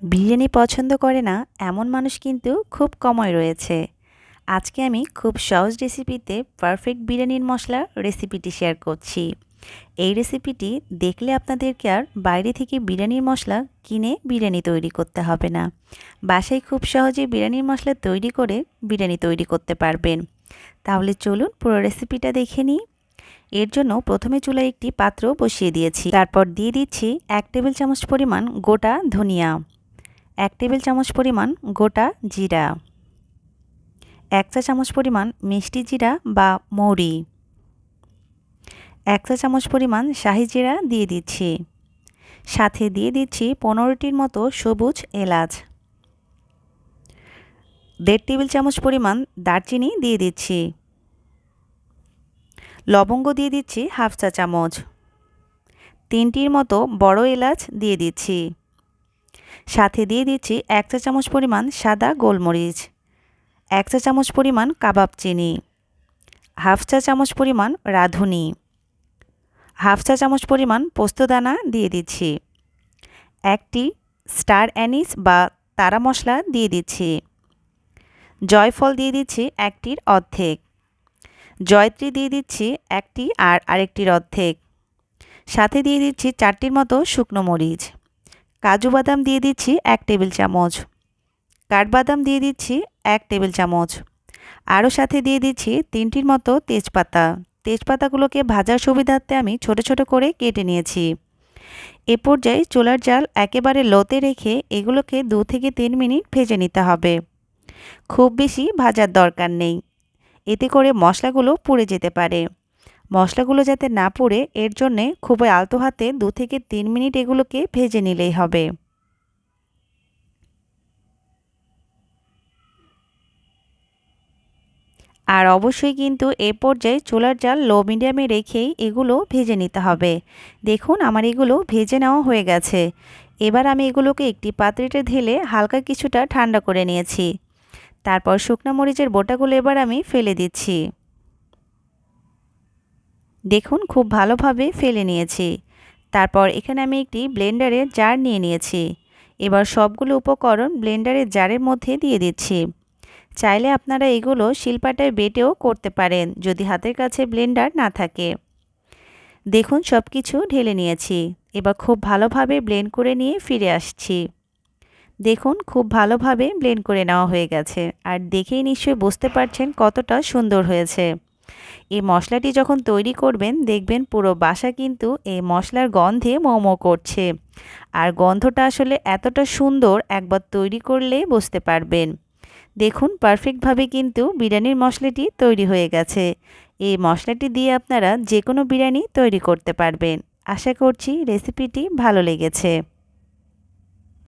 বিরিয়ানি পছন্দ করে না এমন মানুষ কিন্তু খুব কমই রয়েছে। আজকে আমি খুব সহজ রেসিপিতে পারফেক্ট বিরিয়ানির মশলা রেসিপিটি শেয়ার করছি। এই রেসিপিটি দেখলে আপনাদেরকে আর বাইরে থেকে বিরিয়ানির মশলা কিনে বিরিয়ানি তৈরি করতে হবে না। বাসায় খুব সহজে বিরিয়ানির মশলা তৈরি করে বিরিয়ানি তৈরি করতে পারবেন। তাহলে চলুন পুরো রেসিপিটা দেখে নিই। এর জন্য প্রথমে চুলায় একটি পাত্র বসিয়ে দিয়েছি, তারপর দিয়ে দিচ্ছি 1 টেবিল চামচ পরিমাণ গোটা ধনিয়া, 1 টেবিল চামচ পরিমাণ গোটা জিরা, 1 চা চামচ পরিমাণ মিষ্টি জিরা বা মৌরি, 1 চা চামচ পরিমাণ শাহি জিরা দিয়ে দিচ্ছি। সাথে দিয়ে দিচ্ছি 15টির মতো সবুজ এলাচ, 1.5 টেবিল চামচ পরিমাণ দারচিনি দিয়ে দিচ্ছি। লবঙ্গ দিয়ে দিচ্ছি 1/2 চা চামচ, 3টির মতো বড় এলাচ দিয়ে দিচ্ছি। সাথে দিয়ে দিচ্ছি 1 চা চামচ পরিমাণ সাদা গোলমরিচ, 1 চা চামচ পরিমাণ কাবাব চিনি, 1/2 চা চামচ পরিমাণ রাঁধুনি, 1/2 চা চামচ পরিমাণ পোস্তদানা দিয়ে দিচ্ছি। একটি স্টার অ্যানিস বা তারা মশলা দিয়ে দিচ্ছি। জয়ফল দিয়ে দিচ্ছি 1টির অর্ধেক, জয়ত্রী দিয়ে দিচ্ছি 1টি আর আরেকটির অর্ধেক। সাথে দিয়ে দিচ্ছি 4টির মতো শুকনো মরিচ। কাজু বাদাম দিয়ে দিচ্ছি 1 টেবিল চামচ, কাঠবাদাম দিয়ে দিচ্ছি 1 টেবিল চামচ। আরও সাথে দিয়ে দিচ্ছি 3টির মতো তেজপাতা। তেজপাতাগুলোকে ভাজার সুবিধার্থে আমি ছোট ছোট করে কেটে নিয়েছি। এ পর্যায়ে চুলার জাল একেবারে লোতে রেখে এগুলোকে 2 থেকে 3 মিনিট ভেজে নিতে হবে। খুব বেশি ভাজার দরকার নেই, এতে করে মশলাগুলো পুড়ে যেতে পারে। মশলাগুলো যাতে না পুড়ে এর জন্যে খুবই আলতো হাতে 2 থেকে 3 মিনিট এগুলোকে ভেজে নিলেই হবে। আর অবশ্যই কিন্তু এ পর্যায়ে চুলার জাল লো মিডিয়ামে রেখেই এগুলো ভেজে নিতে হবে। দেখুন আমার এগুলো ভেজে নেওয়া হয়ে গেছে। এবার আমি এগুলোকে একটি পাত্রে ঢেলে হালকা কিছুটা ঠান্ডা করে নিয়েছি। তারপর শুকনো মরিচের বোটাগুলো এবার আমি ফেলে দিচ্ছি। দেখুন খুব ভালোভাবে ফেলে নিয়েছি। তারপর এখানে আমি একটি ব্লেন্ডারের জার নিয়ে নিয়েছি। এবার সবগুলো উপকরণ ব্লেন্ডারের জারের মধ্যে দিয়ে দিচ্ছি। চাইলে আপনারা এগুলো শিলপাটায় বেটেও করতে পারেন যদি হাতের কাছে ব্লেন্ডার না থাকে। দেখুন সব কিছু ঢেলে নিয়েছি। এবার খুব ভালোভাবে ব্লেন্ড করে নিয়ে ফিরে আসছি। দেখুন খুব ভালোভাবে ব্লেন্ড করে নেওয়া হয়ে গেছে। আর দেখেই নিশ্চয়ই বুঝতে পারছেন কতটা সুন্দর হয়েছে। এই মশলাটি যখন তৈরি করবেন দেখবেন পুরো বাসা কিন্তু এই মশলার গন্ধে মো মো করছে। আর গন্ধটা আসলে এতটা সুন্দর একবার তৈরি করলে বুঝতে পারবেন। দেখুন পারফেক্টভাবে কিন্তু বিরিয়ানির মশলাটি তৈরি হয়ে গেছে। এই মশলাটি দিয়ে আপনারা যে কোনো বিরিয়ানি তৈরি করতে পারবেন। আশা করছি রেসিপিটি ভালো লেগেছে।